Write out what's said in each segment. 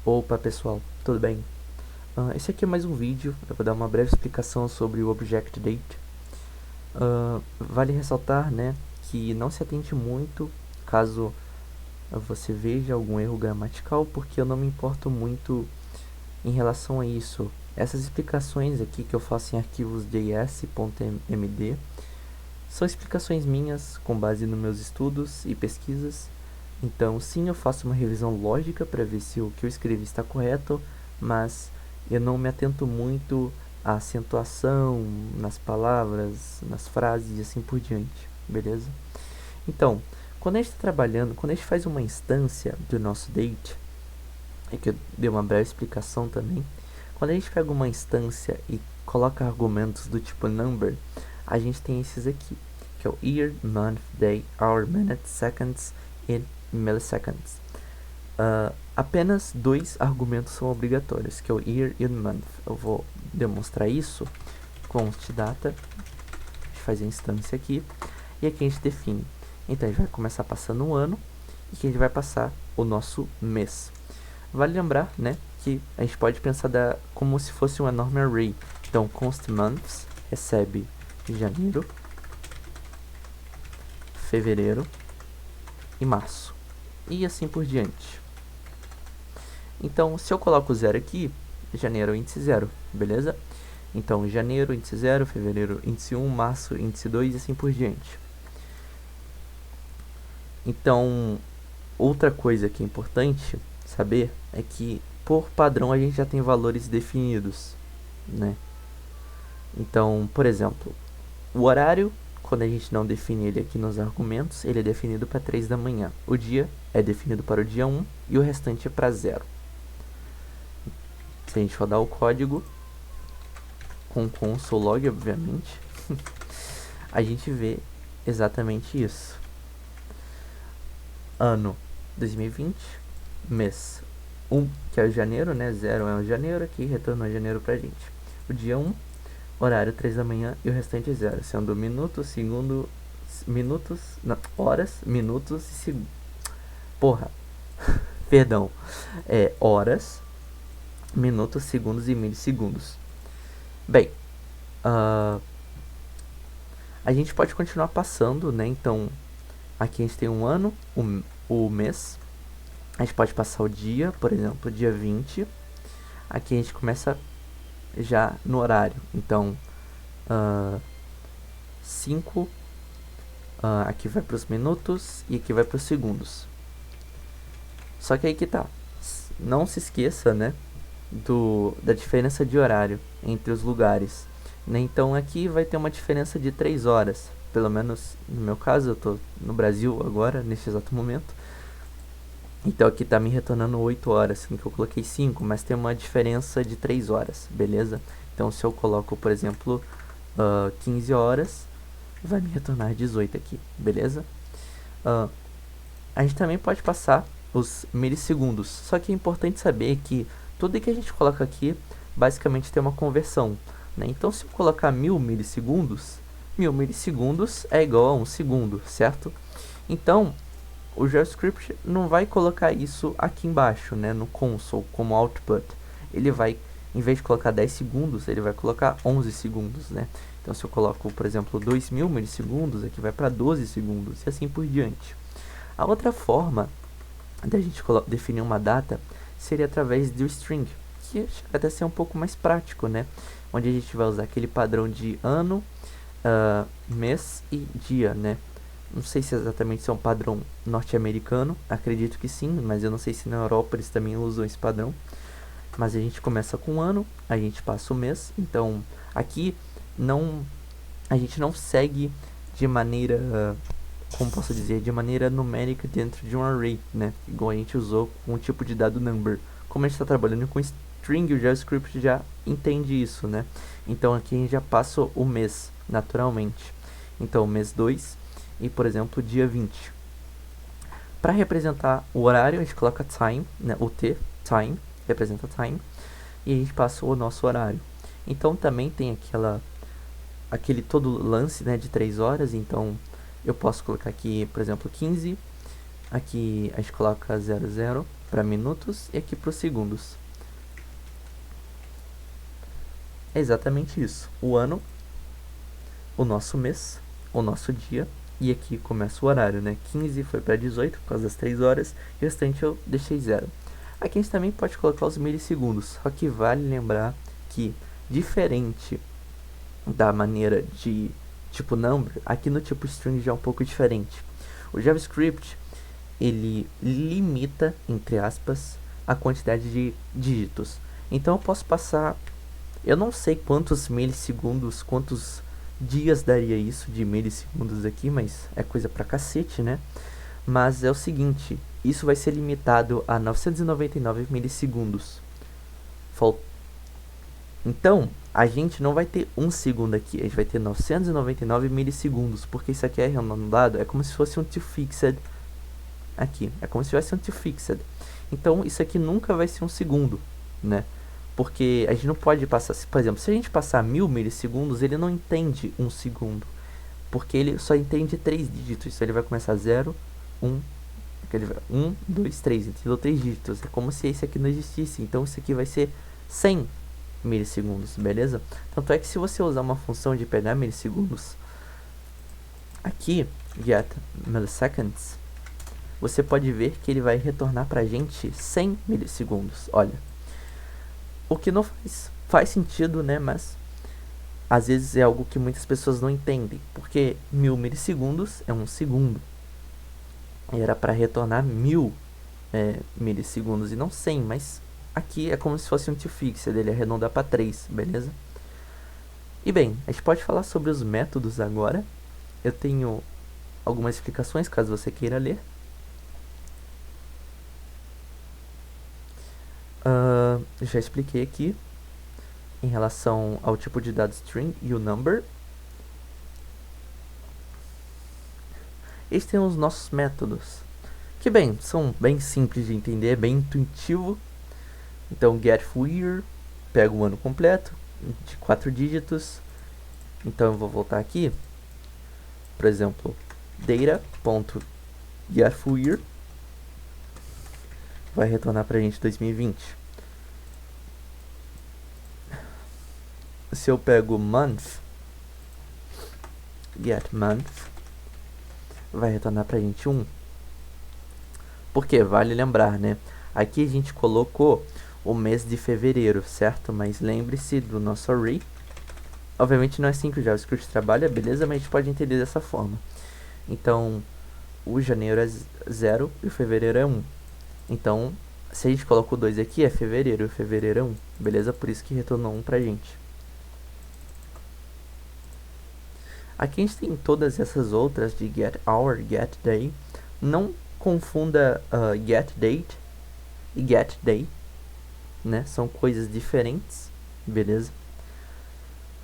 Opa pessoal, tudo bem? Esse aqui é mais um vídeo, eu vou dar uma breve explicação sobre o Object Date. Vale ressaltar, né, que não se atente muito caso você veja algum erro gramatical, porque eu não me importo muito em relação a isso. Essas explicações aqui que eu faço em arquivos js.md são explicações minhas com base nos meus estudos e pesquisas. Então, sim, eu faço uma revisão lógica para ver se o que eu escrevi está correto, mas eu não me atento muito à acentuação nas palavras, nas frases e assim por diante, beleza? Então, quando a gente está trabalhando, quando a gente faz uma instância do nosso date, é que eu dei uma breve explicação também, quando a gente pega uma instância e coloca argumentos do tipo number, a gente tem esses aqui, que é o year, month, day, hour, minute, seconds e milliseconds. Apenas dois argumentos são obrigatórios, que é o year e o month. Eu vou demonstrar isso com o data. A gente faz a instância aqui e aqui a gente define. Então a gente vai começar passando um ano e aqui a gente vai passar o nosso mês. Vale lembrar, né, que a gente pode pensar como se fosse um enorme array. Então const months recebe janeiro, fevereiro e março e assim por diante. Então, se eu coloco 0 aqui, janeiro é o índice 0, beleza? Então, janeiro, índice 0, fevereiro, índice 1, março, índice 2 e assim por diante. Então, outra coisa que é importante saber é que, por padrão, a gente já tem valores definidos, né? Então, por exemplo, o horário, quando a gente não define ele aqui nos argumentos, ele é definido para 3 da manhã. O dia é definido para o dia 1 e o restante é para 0. Se a gente rodar o código, com console log, obviamente, a gente vê exatamente isso. Ano 2020, mês 1, que é janeiro, né? 0 é o janeiro, aqui retornou janeiro pra gente. O dia 1, horário 3 da manhã e o restante 0, sendo minutos, segundo, minutos, não, horas, minutos e segundos. Porra, perdão. Horas, minutos, segundos e milissegundos. Bem, a gente pode continuar passando, né? Então, aqui a gente tem um ano, o mês. A gente pode passar o dia, por exemplo, dia 20. Aqui a gente começa já no horário. Então, 5, aqui vai para os minutos e aqui vai para os segundos. Só que aí que tá. Não se esqueça, né, da diferença de horário entre os lugares. Né? Então aqui vai ter uma diferença de 3 horas. Pelo menos no meu caso, eu tô no Brasil agora, nesse exato momento. Então aqui tá me retornando 8 horas, sendo que eu coloquei 5, mas tem uma diferença de 3 horas, beleza? Então se eu coloco, por exemplo, 15 horas, vai me retornar 18 aqui, beleza? A gente também pode passar os milissegundos, só que é importante saber que tudo que a gente coloca aqui, basicamente tem uma conversão, né? Então se eu colocar 1000 milissegundos, 1000 milissegundos é igual a 1 segundo, certo? Então, o JavaScript não vai colocar isso aqui embaixo, né, no console, como output. Ele vai, em vez de colocar 10 segundos, ele vai colocar 11 segundos, né? Então, se eu coloco, por exemplo, 2000 milissegundos, aqui vai para 12 segundos, e assim por diante. A outra forma da gente definir uma data seria através do string, que chega até a ser um pouco mais prático, né? Onde a gente vai usar aquele padrão de ano, mês e dia, né? Não sei se exatamente se é um padrão norte-americano, acredito que sim, mas eu não sei se na Europa eles também usam esse padrão. Mas a gente começa com um ano, a gente passa o mês, então aqui a gente não segue de maneira, como posso dizer, de maneira numérica dentro de um array, né? Igual a gente usou com o tipo de dado number. Como a gente está trabalhando com string, o JavaScript já entende isso, né? Então aqui a gente já passa o mês naturalmente. Então mês 2 e, por exemplo, dia 20. Para representar o horário, a gente coloca time, né, o T, time, representa time, e a gente passa o nosso horário. Então também tem aquele todo lance, né, de 3 horas, então eu posso colocar aqui, por exemplo, 15, aqui a gente coloca 00, para minutos e aqui para os segundos. É exatamente isso. O ano, o nosso mês, o nosso dia, e aqui começa o horário, né? 15 foi para 18 por causa das 3 horas, e o restante eu deixei 0. Aqui a gente também pode colocar os milissegundos, só que vale lembrar que, diferente da maneira de tipo number, aqui no tipo string já é um pouco diferente. O JavaScript, ele limita, entre aspas, a quantidade de dígitos. Então eu posso passar, eu não sei quantos milissegundos, quantos dias daria isso de milissegundos aqui, mas é coisa pra cacete, né? Mas é o seguinte, isso vai ser limitado a 999 milissegundos. Então, a gente não vai ter 1 segundo aqui, a gente vai ter 999 milissegundos, porque isso aqui é arredondado, é como se fosse um toFixed aqui, é como se tivesse um toFixed. Então, isso aqui nunca vai ser 1 segundo, né? Porque a gente não pode passar, por exemplo, se a gente passar 1000 milissegundos, ele não entende 1 segundo, porque ele só entende 3 dígitos, então ele vai começar 0, 1, 1, 2, 3, entendeu? 3 dígitos, é como se esse aqui não existisse, então isso aqui vai ser 100 milissegundos, beleza? Tanto é que se você usar uma função de pegar milissegundos aqui, get milliseconds, você pode ver que ele vai retornar pra gente 100 milissegundos, olha. O que não faz sentido, né, mas às vezes é algo que muitas pessoas não entendem, porque 1000 milissegundos é 1 segundo. E era para retornar 1000 milissegundos e não 100, mas aqui é como se fosse um toFixed, ele arredonda para 3, beleza? E bem, a gente pode falar sobre os métodos agora. Eu tenho algumas explicações caso você queira ler. Já expliquei aqui em relação ao tipo de dado string e o number. Estes são os nossos métodos, que bem, são bem simples de entender, bem intuitivo. Então getFootYear pega o ano completo de 4 dígitos. Então eu vou voltar aqui, por exemplo, data.getFootYear vai retornar pra gente 2020. Se eu pego month, getMonth vai retornar pra gente 1. Porque vale lembrar, né? Aqui a gente colocou o mês de fevereiro, certo? Mas lembre-se do nosso array. Obviamente não é assim que o JavaScript trabalha, beleza? Mas a gente pode entender dessa forma. Então, o janeiro é 0 e o fevereiro é 1. Então, se a gente coloca o 2 aqui, é fevereiro e o fevereiro é 1. Beleza? Por isso que retornou 1 pra gente. Aqui a gente tem todas essas outras de getHour, getDay. Não confunda getDate e getDay, né? São coisas diferentes, beleza?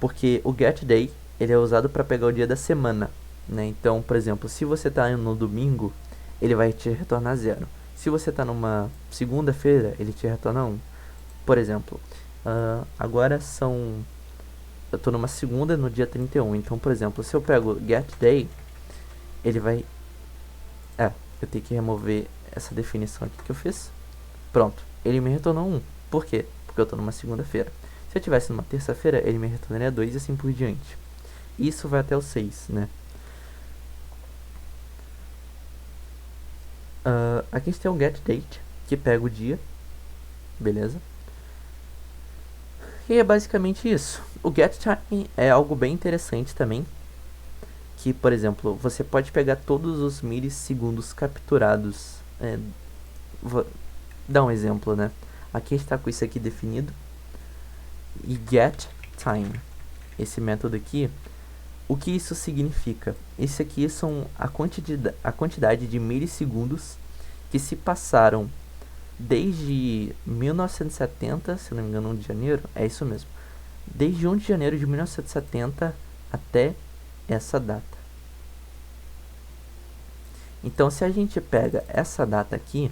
Porque o getDay, ele é usado para pegar o dia da semana, né? Então, por exemplo, se você está no domingo, ele vai te retornar 0. Se você está numa segunda-feira, ele te retorna 1. Por exemplo, agora são... eu estou numa segunda no dia 31. Então, por exemplo, se eu pego getDay, ele vai... eu tenho que remover essa definição aqui que eu fiz. Pronto, ele me retornou 1. Por quê? Porque eu estou numa segunda-feira. Se eu estivesse numa terça-feira, ele me retornaria 2 e assim por diante. Isso vai até o 6, né? Aqui a gente tem o getDate, que pega o dia, beleza? E é basicamente isso. O getTime é algo bem interessante também, que, por exemplo, você pode pegar todos os milissegundos capturados. Vou dar um exemplo, né? Aqui está com isso aqui definido. E getTime, esse método aqui, o que isso significa? Esse aqui são a quantidade de milissegundos que se passaram desde 1970, se não me engano, 1 de janeiro, é isso mesmo. Desde 1 de janeiro de 1970 até essa data. Então, se a gente pega essa data aqui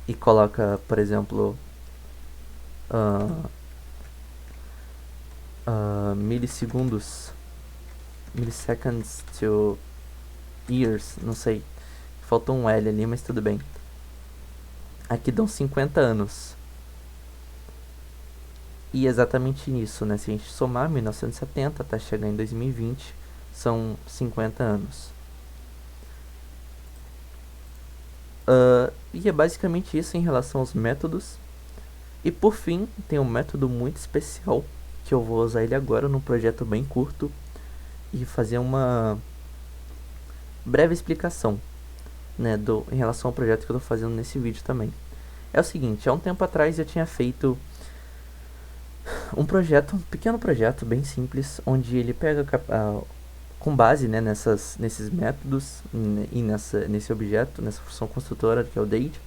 e coloca, por exemplo, milliseconds to years, não sei, faltou um L ali, mas tudo bem. aqui dão 50 anos. E exatamente nisso, né? Se a gente somar 1970 até chegar em 2020, são 50 anos. E é basicamente isso em relação aos métodos. E por fim, tem um método muito especial, que eu vou usar ele agora num projeto bem curto e fazer uma breve explicação, né, em relação ao projeto que eu estou fazendo nesse vídeo também. É o seguinte, há um tempo atrás eu tinha feito um projeto, um pequeno projeto bem simples, onde ele pega com base, né, nesses métodos e nesse objeto, nessa função construtora que é o date,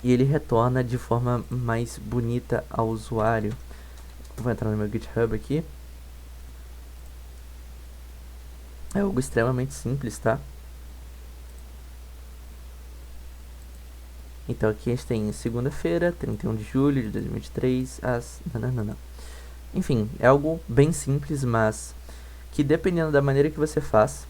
e ele retorna de forma mais bonita ao usuário. Vou entrar no meu GitHub aqui. É algo extremamente simples, tá? Então aqui a gente tem segunda-feira, 31 de julho de 2023, às... Não. Enfim, é algo bem simples, mas que dependendo da maneira que você faz,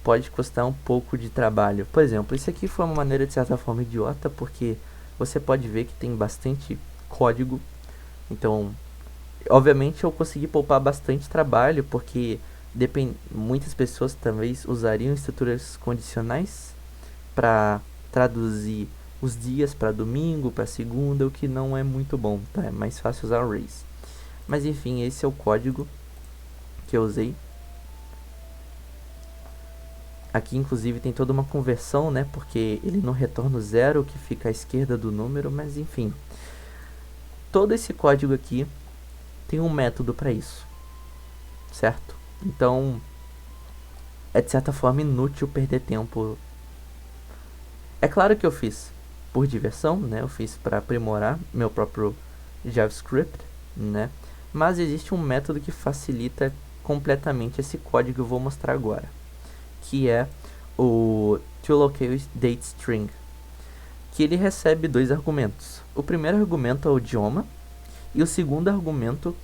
pode custar um pouco de trabalho. Por exemplo, isso aqui foi uma maneira de certa forma idiota, porque você pode ver que tem bastante código. Então, obviamente eu consegui poupar bastante trabalho, porque muitas pessoas talvez usariam estruturas condicionais para traduzir os dias para domingo, para segunda, o que não é muito bom, tá? É mais fácil usar arrays. Mas enfim, esse é o código que eu usei. Aqui inclusive tem toda uma conversão, né? Porque ele não retorna o zero, que fica à esquerda do número, mas enfim. Todo esse código aqui tem um método para isso, certo? Então, é de certa forma inútil perder tempo. É claro que eu fiz por diversão, né? Eu fiz para aprimorar meu próprio JavaScript, né? Mas existe um método que facilita completamente esse código que eu vou mostrar agora, que é o toLocateDateString, que ele recebe dois argumentos. O primeiro argumento é o idioma e o segundo argumento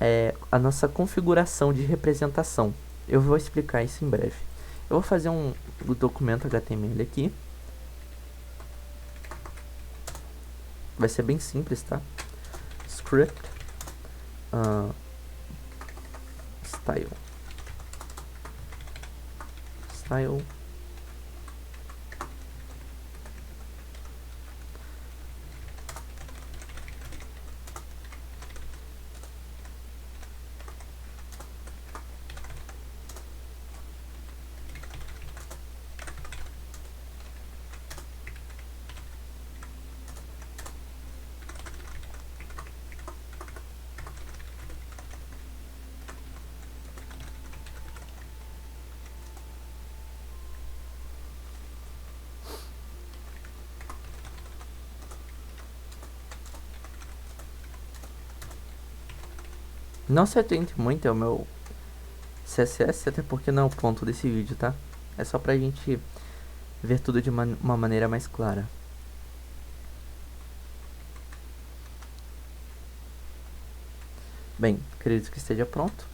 é a nossa configuração de representação. Eu vou explicar isso em breve. Eu vou fazer um documento HTML aqui. Vai ser bem simples, tá? Script style Não se atente muito ao meu CSS, até porque não é o ponto desse vídeo, tá? É só pra gente ver tudo de uma maneira mais clara. Bem, acredito que esteja pronto.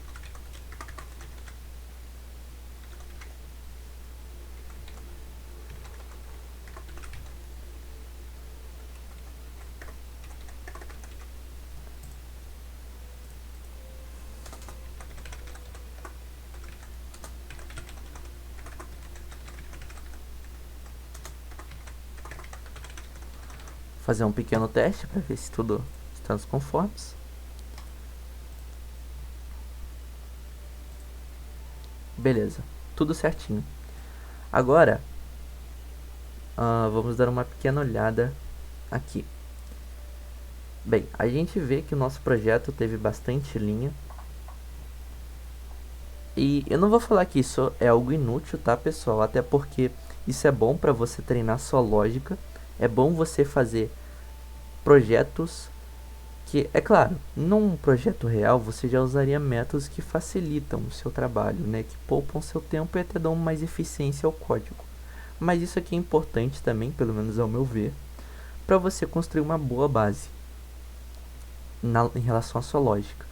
Fazer um pequeno teste para ver se tudo está nos conformes. Beleza, tudo certinho. Agora, vamos dar uma pequena olhada aqui. Bem, a gente vê que o nosso projeto teve bastante linha. E eu não vou falar que isso é algo inútil, tá, pessoal? Até porque isso é bom para você treinar sua lógica. É bom você fazer projetos que, é claro, num projeto real você já usaria métodos que facilitam o seu trabalho, né? Que poupam seu tempo e até dão mais eficiência ao código. Mas isso aqui é importante também, pelo menos ao meu ver, para você construir uma boa base em relação à sua lógica.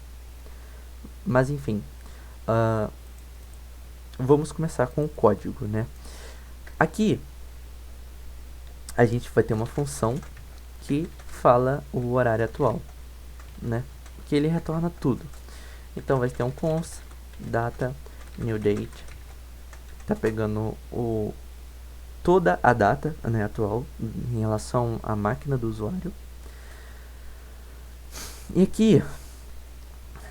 Mas enfim, vamos começar com o código, né? Aqui a gente vai ter uma função que fala o horário atual, né? Que ele retorna tudo. Então vai ter um const data new date, tá pegando toda a data, né, atual em relação à máquina do usuário. E aqui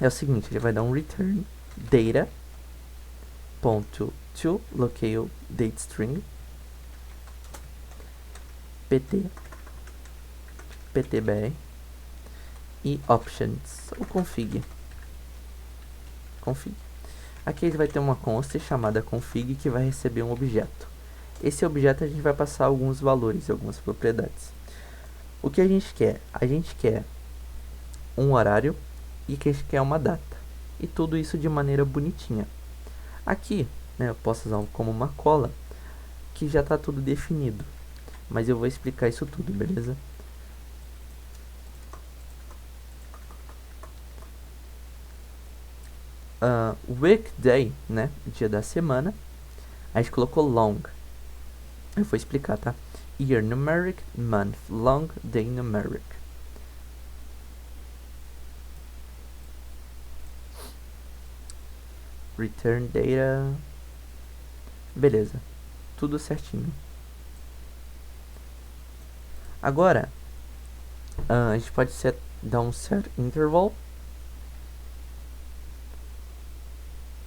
é o seguinte, ele vai dar um return data ponto to locale date string pt ptbr e options ou config. Aqui ele vai ter uma const chamada config que vai receber um objeto. Esse objeto a gente vai passar alguns valores, algumas propriedades. O que a gente quer? A gente quer um horário e que a gente quer uma data. E tudo isso de maneira bonitinha. Aqui, né, eu posso usar como uma cola que já está tudo definido. Mas eu vou explicar isso tudo, beleza? Weekday, né, dia da semana, a gente colocou long. Eu vou explicar, tá? Year numeric, month long, day numeric. Return data. Beleza. Tudo certinho. Agora, a gente pode dar um set interval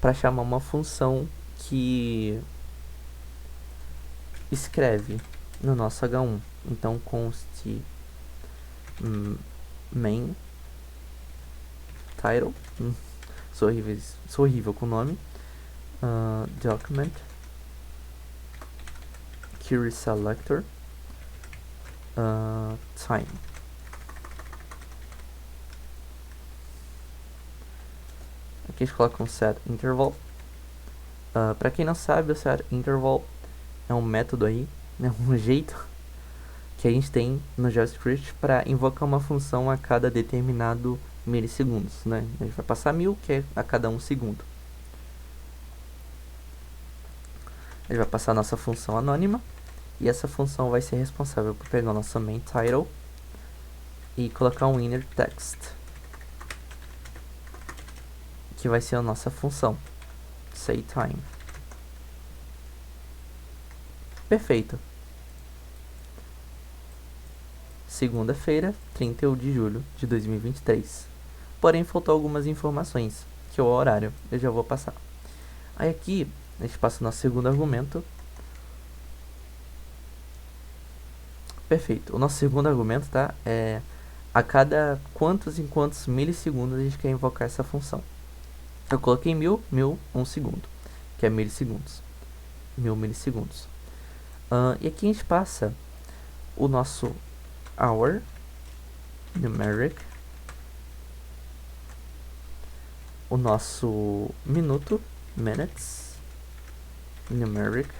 para chamar uma função que escreve no nosso H1. Então const main title. Sou horrível com o nome. Document query selector time. Aqui a gente coloca um set interval. Para quem não sabe, o set interval é um método aí, né, um jeito que a gente tem no JavaScript para invocar uma função a cada determinado milissegundos, né? A gente vai passar 1000, que é a cada 1 segundo. A gente vai passar a nossa função anônima, e essa função vai ser responsável por pegar o nosso main title e colocar um inner text, que vai ser a nossa função sayTime. Perfeito. Segunda-feira, 31 de julho de 2023. Porém, faltou algumas informações, que é o horário. Eu já vou passar. Aí aqui, a gente passa o nosso segundo argumento. Perfeito. O nosso segundo argumento, tá? É a cada quantos milissegundos a gente quer invocar essa função. Eu coloquei 1000, 1 segundo, que é milissegundos. 1000 milissegundos. E aqui a gente passa o nosso hour numeric, o nosso minuto minutes numeric,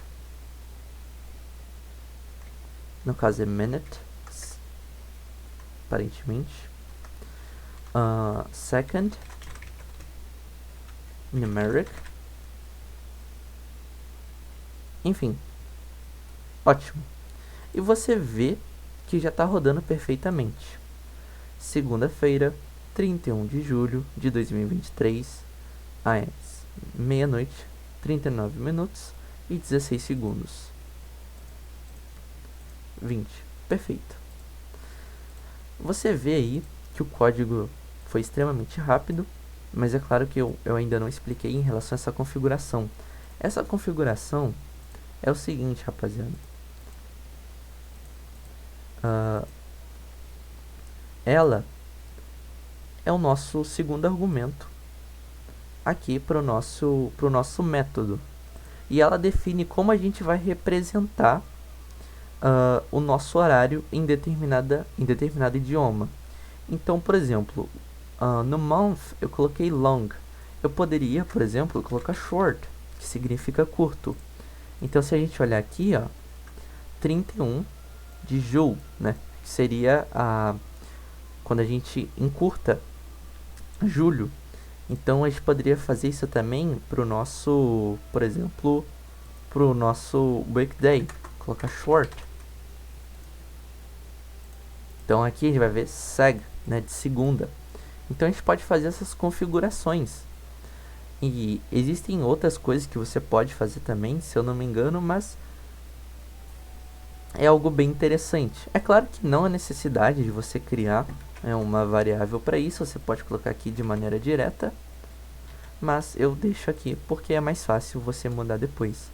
no caso é minutes, aparentemente, second numeric, enfim, ótimo. E você vê que já está rodando perfeitamente. Segunda-feira, 31 de julho de 2023, às meia-noite, 39 minutos e 16 segundos. 20. Perfeito. Você vê aí que o código foi extremamente rápido, mas é claro que eu ainda não expliquei em relação a essa configuração. Essa configuração é o seguinte, rapaziada. Ela é o nosso segundo argumento aqui para o nosso método. E ela define como a gente vai representar o nosso horário em determinado idioma. Então, por exemplo, no month eu coloquei long. Eu poderia, por exemplo, colocar short, que significa curto. Então, se a gente olhar aqui, 31 de julho, né? Que seria quando a gente encurta julho. Então, a gente poderia fazer isso também para o nosso, por exemplo, para o nosso weekday. Colocar short. Então aqui a gente vai ver seg, né, de segunda. Então a gente pode fazer essas configurações. E existem outras coisas que você pode fazer também, se eu não me engano, mas é algo bem interessante. É claro que não há necessidade de você criar uma variável para isso, você pode colocar aqui de maneira direta, mas eu deixo aqui porque é mais fácil você mudar depois.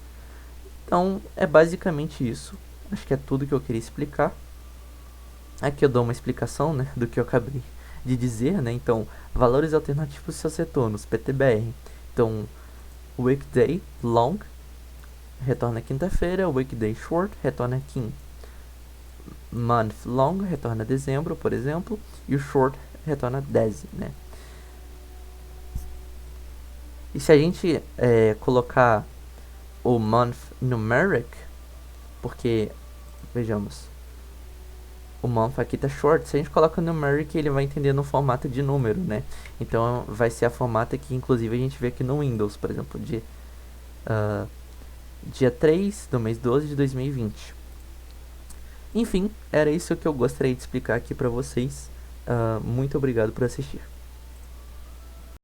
Então é basicamente isso, acho que é tudo que eu queria explicar. Aqui eu dou uma explicação, né, do que eu acabei de dizer, né? Então, valores alternativos dos seus retornos, PTBR. Então, weekday long retorna quinta-feira, weekday short retorna quinta. Month long retorna dezembro, por exemplo, e o short retorna 10, né? E se a gente colocar o month numeric, porque, vejamos, o month aqui tá short, se a gente coloca o numeric, ele vai entender no formato de número, né? Então vai ser a formato que inclusive a gente vê aqui no Windows, por exemplo, de dia 3 do mês 12 de 2020. Enfim, era isso que eu gostaria de explicar aqui pra vocês. Muito obrigado por assistir.